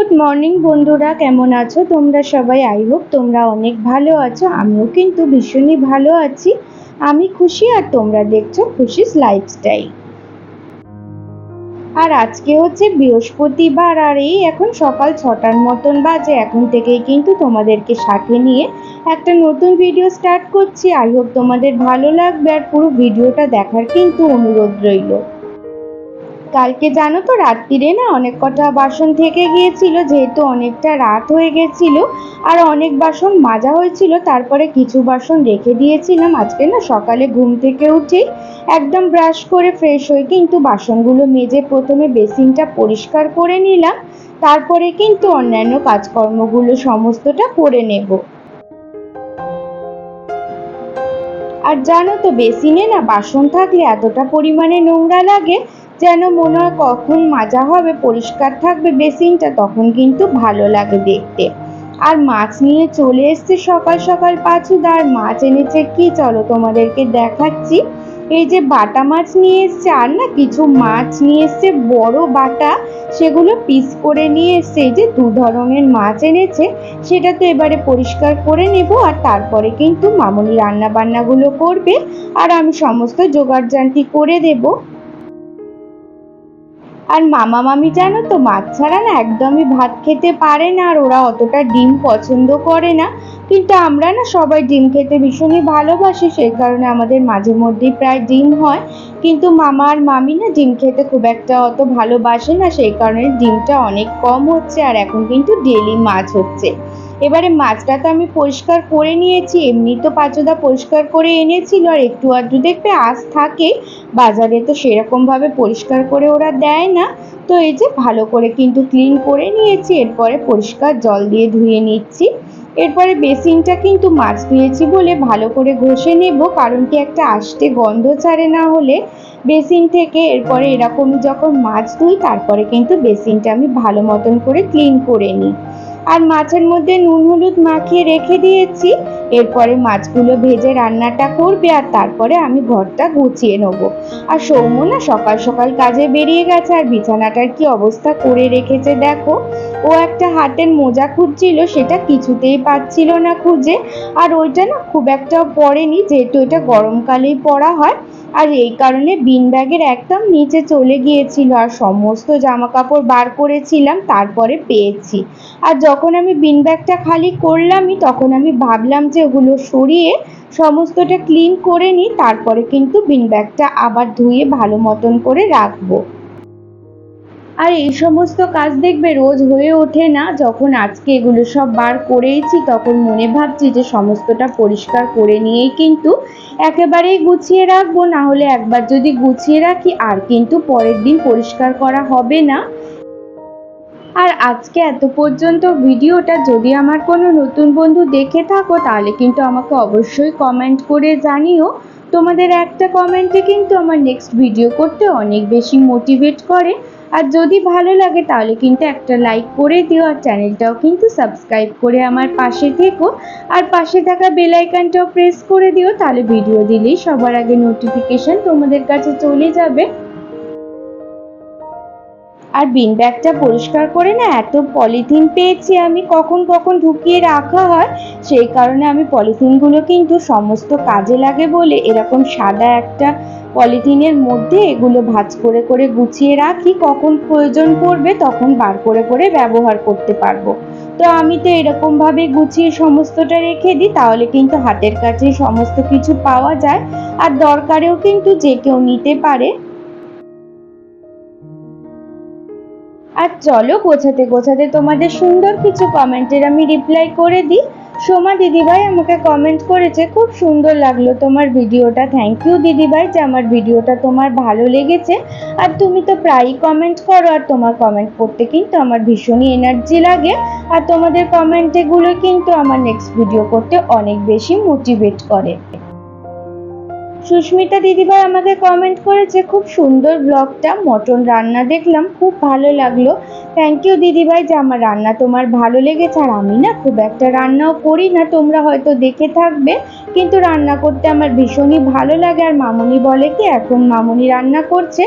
Good morning বন্ধুরা, কেমন আছো তোমরা সবাই? আই হোপ তোমরা অনেক ভালো আছো। আমিও কিন্তু ভীষণই ভালো আছি। আমি খুশি আর তোমরা দেখছো খুশিস লাইফস্টাইল। আর আজকে হচ্ছে বৃহস্পতিবার, আর এই এখন সকাল 6টার মতন বাজে। এখন থেকেই কিন্তু তোমাদেরকে সাথে নিয়ে একটা নতুন ভিডিও স্টার্ট করছি। আই হোপ তোমাদের ভালো লাগবে আর পুরো ভিডিওটা দেখার কিন্তু অনুরোধ রইল। কালকে জানো তো রাত্রিরে না অনেক কটা বাসন থেকে গিয়েছিল, যেহেতু অনেকটা রাত হয়ে গেছিল আর অনেক বাসন মাজা হয়েছিল। তারপরে কিছু বাসন রেখে দিয়েছিলাম। আজকে না সকালে ঘুম থেকে উঠেই একদম ব্রাশ করে ফ্রেশ হয়ে কিন্তু বাসনগুলো মেজে প্রথমে বেসিনটা পরিষ্কার করে নিলাম। তারপরে কিন্তু অন্যান্য কাজকর্মগুলো সমস্তটা করে নেব। আর জানো তো বেসিনে না বাসন থাকলে এতটা পরিমাণে নোংরা লাগে, যেন মনে হয় কখন মাজা হবে, পরিষ্কার থাকবে বেসিনটা, তখন কিন্তু ভালো লাগে দেখতে। আর মাছ নিয়ে চলে এসছে সকাল সকাল পাঁচুদা। আর মাছ এনেছে কি, চলো তোমাদেরকে দেখাচ্ছি। এই যে বাটা মাছ নিয়ে এসছে, আর না কিছু মাছ নিয়ে এসছে বড় বাটা, সেগুলো পিস করে নিয়ে এসছে। এই যে দু ধরনের মাছ এনেছে, সেটা তো এবারে পরিষ্কার করে নেব। আর তারপরে কিন্তু মামুনি রান্না বান্নাগুলো করবে আর আমি সমস্ত জোগাড়জান্তি করে দেব। আর মামা মামি জানো তো মাছ ছাড়া না একদমই ভাত খেতে পারে না, আর ওরা অতটা ডিম পছন্দ করে না। কিন্তু আমরা না সবাই ডিম খেতে ভীষণই ভালোবাসি, সেই কারণে আমাদের মাঝে মধ্যেই প্রায় ডিম হয়। কিন্তু মামা আর মামি না ডিম খেতে খুব একটা অত ভালোবাসে না, সেই কারণে ডিমটা অনেক কম হচ্ছে। আর এখন কিন্তু ডেলি মাছ হচ্ছে। এবারে মাছটা তো আমি পরিষ্কার করে নিয়েছি, এমনি তো পাঁচুদা পরিষ্কার করে এনেছিল। আর একটু আধটু দেখবে আঁশ থাকে, বাজারে তো সেরকম ভাবে পরিষ্কার করে ওরা দেয় না। তো এই যে ভালো করে কিন্তু ক্লিন করে নিয়েছি, এরপরে পরিষ্কার জল দিয়ে ধুয়ে নিচ্ছি। এরপরে বেসিনটা কিন্তু মাছ ধুয়েছি বলে ভালো করে ঘষে নেব, কারণ কি একটা আষ্টে গন্ধ ছাড়ে না হলে বেসিন থেকে। এরপরে এরকম যখন মাছ ধুই তারপরে কিন্তু বেসিনটা আমি ভালো মতন করে ক্লিন করে নিই। আর মাছের মধ্যে নুন হলুদ মাখিয়ে রেখে দিয়েছি। এরপরে মাছগুলো ভেজে রান্নাটা করবে আর তারপরে আমি ঘরটা গুছিয়ে নেব। আর সৌম্য না সকাল সকাল কাজে বেরিয়ে গেছে, আর বিছানাটার কি অবস্থা করে রেখেছে দেখো। ও একটা হাতের মোজা খুঁজছিল, সেটা কিছুতেই পাচ্ছিল না খুঁজে। আর ওইটা না খুব একটাও পরেনি, যেহেতু এটা গরমকালেই পরা হয়। আর এই কারণে বিন ব্যাগের একদম নিচে চলে গিয়েছিল, আর সমস্ত জামা কাপড় বার করেছিলাম তারপরে পেয়েছি। আর যখন আমি বিন ব্যাগটা খালি করলামই, তখন আমি ভাবলাম যে ওগুলো সরিয়ে সমস্তটা ক্লিন করে নিই, তারপরে কিন্তু বিন ব্যাগটা আবার ধুয়ে ভালো মতন করে রাখবো। আর এই সমস্ত কাজ দেখবে রোজ হয়ে ওঠে না। যখন আজকে এগুলো সব বার করেইছি, তখন মনে ভাবছি যে সমস্তটা পরিষ্কার করে নিয়েই কিন্তু একেবারেই গুছিয়ে রাখবো। না হলে একবার যদি গুছিয়ে রাখি আর কিন্তু পরের দিন পরিষ্কার করা হবে না। আর আজকে এত পর্যন্ত ভিডিওটা যদি আমার কোনো নতুন বন্ধু দেখে থাকো, তাহলে কিন্তু আমাকে অবশ্যই কমেন্ট করে জানিও। তোমাদের একটা কমেন্টে কিন্তু আমার নেক্সট ভিডিও করতে অনেক বেশি মোটিভেট করে। আর যদি ভালো লাগে তাহলে কিন্তু একটা লাইক করে দিও, আর চ্যানেলটাও কিন্তু সাবস্ক্রাইব করে আমার পাশে থেকো। আর পাশে থাকা বেল আইকনটাও প্রেস করে দিও, তাহলে ভিডিও দিলেই সবার আগে নোটিফিকেশন তোমাদের কাছে চলে যাবে। আর বিন ব্যাগটা পরিষ্কার করে না এত পলিথিন পেয়েছি আমি, কখন কখন ঢুকিয়ে রাখা হয়, সেই কারণে আমি পলিথিনগুলো কিন্তু সমস্ত কাজে লাগে বলে এরকম সাদা একটা পলিথিনের মধ্যে এগুলো ভাঁজ করে করে গুছিয়ে রাখি, কখন প্রয়োজন পড়বে তখন বার করে করে ব্যবহার করতে পারবো। তো আমি তো এরকম ভাবে গুছিয়ে সমস্তটা রেখে দিই, তাহলে কিন্তু হাতের কাছে সমস্ত কিছু পাওয়া যায় আর দরকারেও কিন্তু যে কেউ নিতে পারে। আর চলো গোছাতে গোছাতে তোমাদের সুন্দর কিছু কমেন্টের আমি রিপ্লাই করে দিই। সোমা দিদিভাই আমাকে কমেন্ট করেছে, খুব সুন্দর লাগলো তোমার ভিডিওটা। থ্যাংক ইউ দিদিভাই, যে আমার ভিডিওটা তোমার ভালো লেগেছে। আর তুমি তো প্রায়ই কমেন্ট করো, আর তোমার কমেন্ট পড়তে কিন্তু আমার ভীষণই এনার্জি লাগে। আর তোমাদের কমেন্টগুলো কিন্তু আমার নেক্সট ভিডিও করতে অনেক বেশি মোটিভেট করে। সুস্মিতা দিদিভাই আমাকে কমেন্ট করেছে, খুব সুন্দর ব্লগটা, মটন রান্না দেখলাম, খুব ভালো লাগলো। থ্যাংক ইউ দিদিভাই যে আমার রান্না তোমার ভালো লেগেছে। আর আমি না খুব একটা রান্নাও করি না, তোমরা হয়তো দেখে থাকবে, কিন্তু রান্না করতে আমার ভীষণই ভালো লাগে। আর মামুনি বলে কি এখন মামুনি রান্না করছে,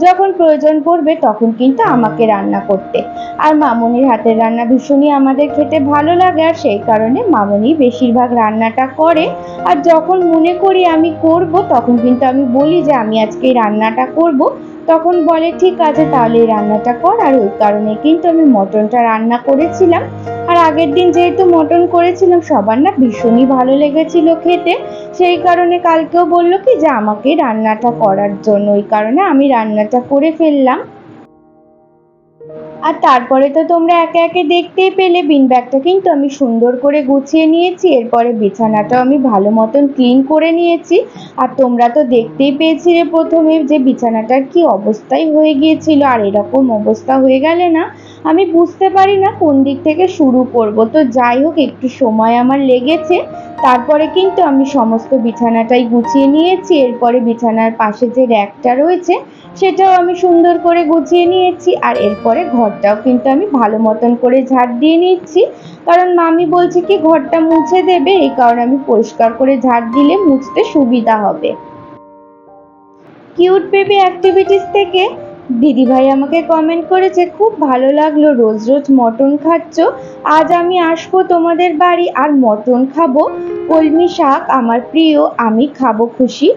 যখন প্রয়োজন পড়বে তখন কিন্তু আমাকে রান্না করতে। আর মামুনির হাতের রান্না ভীষণই আমাদের খেতে ভালো লাগে, আর সেই কারণে মামুনি বেশিরভাগ রান্নাটা করে। আর যখন মনে করি আমি করব তখন কিন্তু আমি বলি যে আমি আজকে এই রান্নাটা করব, তখন বলে ঠিক আছে তাহলে এই রান্নাটা কর। আর ওই কারণে কিন্তু আমি মটনটা রান্না করেছিলাম। আর আগের দিন যেহেতু মটন করেছিলাম সবার না ভীষণই ভালো লেগেছিল খেতে, সেই কারণে কালকেও বললো কি যে আমাকে রান্নাটা করার জন্য, ওই কারণে আমি রান্নাটা করে ফেললাম। আর তারপরে তো তোমরা একে একে দেখতেই পেলে বিন ব্যাগটা কিন্তু আমি সুন্দর করে গুছিয়ে নিয়েছি। এরপরে বিছানাটাও আমি ভালো মতন ক্লিন করে নিয়েছি। আর তোমরা তো দেখতেই পেয়েছিলে প্রথমে যে বিছানাটার কি অবস্থাই হয়ে গিয়েছিল। আর এরকম অবস্থা হয়ে গেলে না আমি বুঝতে পারি না কোন দিক থেকে শুরু করব। তো যাই হোক একটু সময় আমার লেগেছে, তারপরে কিন্তু আমি সমস্ত বিছানাটাই গুছিয়ে নিয়েছি। এরপরে বিছানার পাশে যে র্যাকটা রয়েছে সেটাও আমি সুন্দর করে গুছিয়ে নিয়েছি। আর এরপরে ঘরটাও কিন্তু আমি ভালো মতন করে ঝাড় দিয়ে নিচ্ছি, কারণ মামি বলছে কি ঘরটা মুছে দেবে, এই কারণে আমি পরিষ্কার করে ঝাড় দিলে মুছতে সুবিধা হবে। কিউট বেবি অ্যাক্টিভিটিস থেকে দিদিভাই আমাকে কমেন্ট করেছে খুব ভালো লাগলো রোজ রোজ মটন খাচ্ছ, আজ আমি আসবো তোমাদের বাড়ি আর মটন খাবো, কলমি শাক আমার প্রিয়, আমি খাবো খুশি।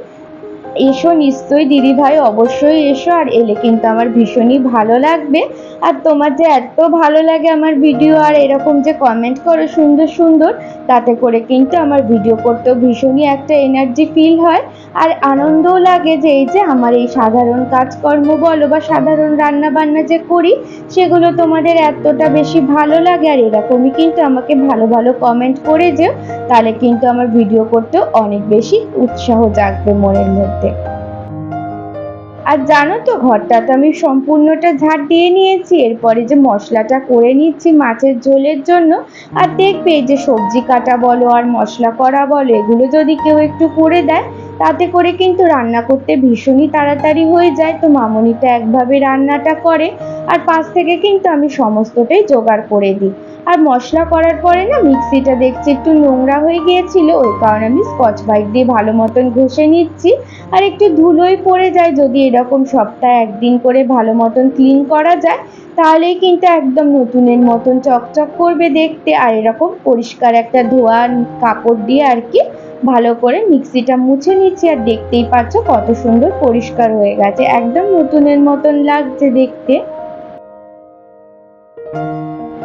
এসো নিশ্চয়ই দিদিভাই, অবশ্যই এসো। আর এলে কিন্তু আমার ভীষণই ভালো লাগবে। আর তোমার যে এত ভালো লাগে আমার ভিডিও আর এরকম যে কমেন্ট করো সুন্দর সুন্দর, তাতে করে কিন্তু আমার ভিডিও করতেও ভীষণই একটা এনার্জি ফিল হয়। আর আনন্দও লাগে যে এই যে আমার এই সাধারণ কাজকর্ম বলো বা সাধারণ রান্না বান্না যে করি সেগুলো তোমাদের এতটা বেশি ভালো লাগে। আর এরকমই কিন্তু আমাকে ভালো ভালো কমেন্ট করে যেও, তাহলে কিন্তু আমার ভিডিও করতেও অনেক বেশি উৎসাহ জাগবে মনের মধ্যে। আর জানো তো ঘরটা তো আমি সম্পূর্ণটা ঝাড় দিয়ে নিয়েছি, এরপরে যে মশলাটা করে নিচ্ছি মাছের ঝোলের জন্য। আর দেখবে এই যে সবজি কাটা বলো আর মশলা করা বলো এগুলো যদি কেউ একটু করে দেয় তাতে করে কিন্তু রান্না করতে ভীষণই তাড়াতাড়ি হয়ে যায়। তো মামনিটা একভাবে রান্নাটা করে আর পাশ থেকে কিন্তু আমি সমস্তটাই জোগাড় করে দিই। আর মশলা করার পরে না মিক্সিটা দেখছি একটু নোংরা হয়ে গিয়েছিল, ওই কারণে আমি স্কচ ব্রাইট দিয়ে ভালো মতন ঘষে নিচ্ছি। আর একটু ধুলোই পড়ে যায়, যদি এরকম সপ্তাহে একদিন করে ভালো মতন ক্লিন করা যায় তাহলেই কিন্তু একদম নতুনের মতন চকচক করবে দেখতে। আর এরকম পরিষ্কার একটা ধোয়া কাপড় দিয়ে আর কি ভালো করে মিক্সিটা মুছে নিচ্ছি। আর দেখতেই পাচ্ছ কত সুন্দর পরিষ্কার হয়ে গেছে, একদম নতুনের মতন লাগছে দেখতে।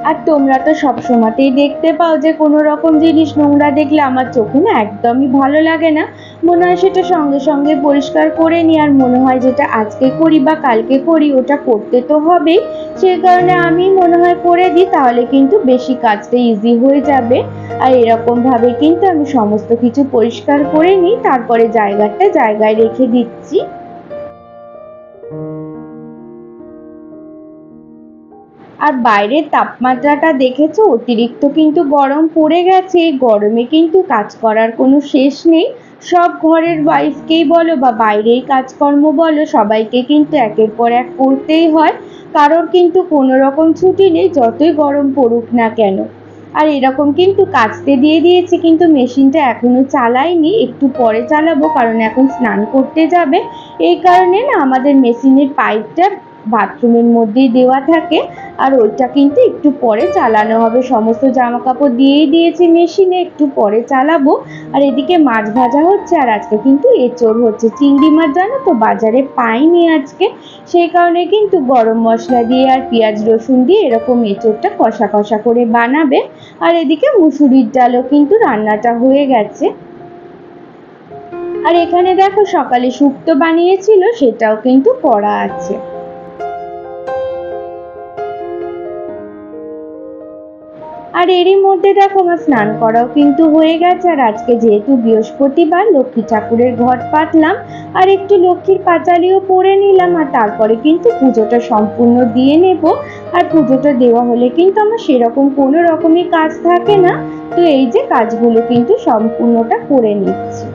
আর তোমরা তো সবসময়তেই দেখতে পাও যে কোনো রকম জিনিস নোংরা দেখলে আমার চোখে না একদমই ভালো লাগে না, মনে হয় সেটা সঙ্গে সঙ্গে পরিষ্কার করে নিই। আর মনে হয় যেটা আজকে করি বা কালকে করি ওটা করতে তো হবেই, সেই কারণে আমি মনে হয় করে দিই, তাহলে কিন্তু বেশি কাজটা ইজি হয়ে যাবে। আর এরকম ভাবে কিন্তু আমি সমস্ত কিছু পরিষ্কার করে নিই, তারপরে জায়গাটা জায়গায় রেখে দিচ্ছি। আর বাইরের তাপমাত্রাটা দেখেছো অতিরিক্ত কিন্তু গরম পড়ে গেছে, এই গরমে কিন্তু কাজ করার কোনো শেষ নেই। সব ঘরের ওয়াইফকেই বলো বা বাইরের কাজকর্ম বলো সবাইকে কিন্তু একের পর এক করতেই হয়, কারোর কিন্তু কোনো রকম ছুটি নেই যতই গরম পড়ুক না কেন। আর এরকম কিন্তু কাচতে দিয়ে দিয়েছি, কিন্তু মেশিনটা এখনো চালাইনি, একটু পরে চালাবো কারণ এখন স্নান করতে যাবে। এই কারণে না আমাদের মেশিনের পাইপটা বাথরুমের মধ্যেই দেওয়া থাকে, আর ওইটা কিন্তু একটু পরে চালানো হবে। সমস্ত জামা কাপড় দিয়েই দিয়েছি মেশিনে, একটু পরে চালাবো। আর এদিকে মাছ ভাজা হচ্ছে, আর আজকে কিন্তু এঁচোড় হচ্ছে, চিংড়ি মাছ জানো তো বাজারে পাইনি আজকে, সেই কারণে কিন্তু গরম মশলা দিয়ে আর পেঁয়াজ রসুন দিয়ে এরকম এঁচোড়টা কষা কষা করে বানাবে। আর এদিকে মুসুরির ডালও কিন্তু রান্নাটা হয়ে গেছে। আর এখানে দেখো সকালে শুক্তো বানিয়েছিল সেটাও কিন্তু করা আছে। আর এরই মধ্যে দেখো আমার স্নান করাও কিন্তু হয়ে গেছে। আর আজকে যেহেতু বৃহস্পতিবার লক্ষ্মী ঠাকুরের ঘট পাতলাম আর একটু লক্ষ্মীর পাঁচালিও পরে নিলাম, আর তারপরে কিন্তু পুজোটা সম্পূর্ণ দিয়ে নেব। আর পুজোটা দেওয়া হলে কিন্তু আমার সেরকম কোনো রকমই কাজ থাকে না, তো এই যে কাজগুলো কিন্তু সম্পূর্ণটা করে নিচ্ছি।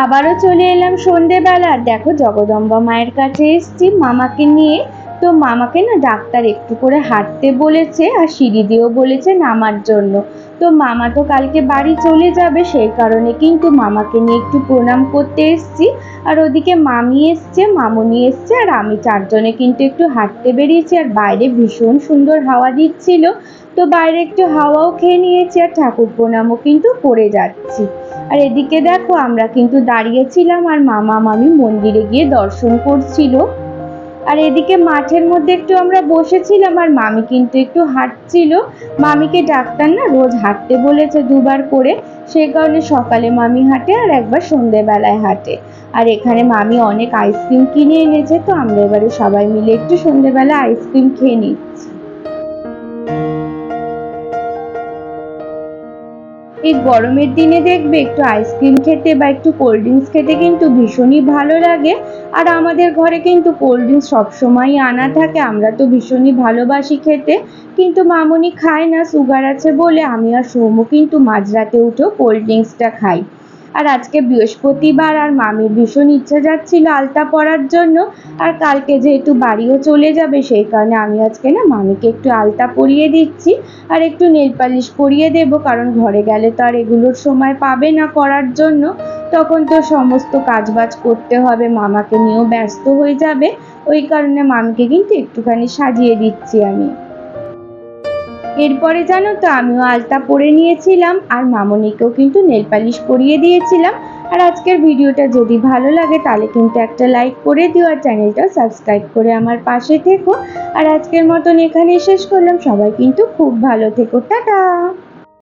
আবারও চলে এলাম সন্ধেবেলা। আর দেখো জগদম্বা মায়ের কাছে এসেছি মামাকে নিয়ে। তো মামাকে না ডাক্তার একটু করে হাঁটতে বলেছে আর সিঁড়ি দিয়েও বলেছে নামার জন্য। তো মামা তো কালকে বাড়ি চলে যাবে, সেই কারণে কিন্তু মামাকে নিয়ে একটু প্রণাম করতে এসেছি। আর ওদিকে মামি এসছে, মামুনি এসছে, আর আমি চারজনে কিন্তু একটু হাঁটতে বেরিয়েছি। আর বাইরে ভীষণ সুন্দর হাওয়া দিচ্ছিল, তো বাইরে একটু হাওয়াও খেয়ে নিয়েছি আর ঠাকুর প্রণামও কিন্তু করে যাচ্ছি। আর এদিকে দেখো আমরা কিন্তু দাঁড়িয়েছিলাম আর মামা মামি মন্দিরে গিয়ে দর্শন করছিল। আর এদিকে মাঠের মধ্যে একটু আমরা বসেছিলাম আর মামি কিন্তু একটু হাঁটছিল। মামিকে ডাক্তার না রোজ হাঁটতে বলেছে 2বার করে, সেই কারণে সকালে মামি হাঁটে আর একবার সন্ধ্যেবেলায় হাঁটে। আর এখানে মামি অনেক আইসক্রিম কিনে এনেছে, তো আমরা এবারে সবাই মিলে একটু সন্ধ্যেবেলা আইসক্রিম খেয়ে নিচ্ছি। এই গরমের দিনে দেখবে একটু আইসক্রিম খেতে বা একটু কোল্ড ড্রিঙ্কস খেতে কিন্তু ভীষণই ভালো লাগে। আর আমাদের ঘরে কিন্তু কোল্ড ড্রিঙ্কস সবসময়ই আনা থাকে, আমরা তো ভীষণই ভালোবাসি খেতে। কিন্তু মামুনি খায় না, সুগার আছে বলে। আমি আর সৌম্য কিন্তু মাঝরাতে উঠেও কোল্ড ড্রিঙ্কসটা খাই। আর আজকে বৃহস্পতিবার আর মামির ভীষণ ইচ্ছা যাচ্ছিল আলতা পরার জন্য। আর কালকে যেহেতু বাড়িও চলে যাবে, সেই কারণে আমি আজকে না মামিকে একটু আলতা পরিয়ে দিচ্ছি আর একটু নেল পালিশ পরিয়ে দেবো, কারণ ঘরে গেলে তো আর এগুলোর সময় পাবে না করার জন্য। তখন তো সমস্ত কাজবাজ করতে হবে, মামাকে নিয়েও ব্যস্ত হয়ে যাবে। ওই কারণে মামিকে কিন্তু একটুখানি সাজিয়ে দিচ্ছি আমি। এরপরে জানো তো আমিও আলতা পরে নিয়েছিলাম আর মামনিকেও কিন্তু নেল পালিশ পরিয়ে দিয়েছিলাম। আর আজকের ভিডিওটা যদি ভালো লাগে তাহলে কিন্তু একটা লাইক করে দিও আর চ্যানেলটা সাবস্ক্রাইব করে আমার পাশে থেকো। আর আজকের মতন এখানেই শেষ করলাম। সবাই কিন্তু খুব ভালো থেকো, টাটা।